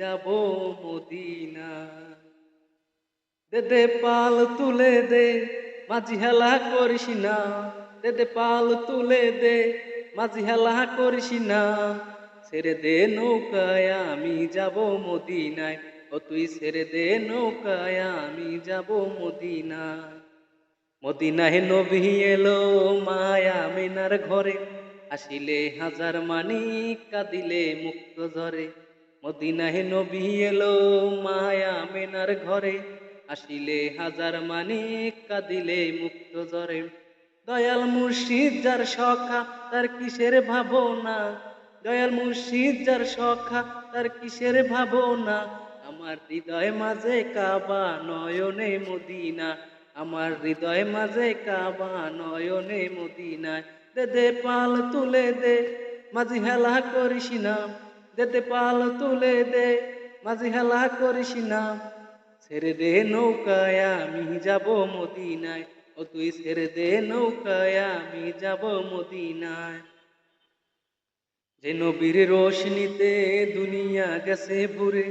যাব মদিনা। দে দে পাল তুলে দে, মাঝি হেলা করিস না। দে দে পাল তুলে দে, মাঝি হেলা করিস না। ছেড়ে দে নৌকায় আমি যাব মদিনায়, ও তুই ছেড়ে দে নৌকায় আমি যাব মদিনায়। মদিনায় নবী এলো মায়া মিনার ঘরে, আসিলে হাজার মানিক কাঁদিলে মুক্ত ঝরে। মদিনায় নবী এলো মায়া মিনার ঘরে, আসিলে হাজার মানিক কাঁদিলে মুক্ত ঝরে। দয়াল মুর্শিদ যার সখা তার কিসের ভাবনা, দয়াল মুর্শিদ যার সখা তার কিসের ভাবনা। আমার হৃদয় মাঝে কাবা নয়নে মদিনা, আমার হৃদয় মাঝে কাবা নয়নে মদিনায়। দে দে পাল তুলে দে, মাঝি হেলা করিস না। দে দে পাল তুলে দে, মাঝি হেলা করিস না। ছেড়ে দে নৌকায় আমি যাব মদিনায়, ও তুই ছেড়ে দে নৌকায় আমি যাব মদিনায়। যে নবীর রোশনীতে দুনিয়া গেছে ভরে,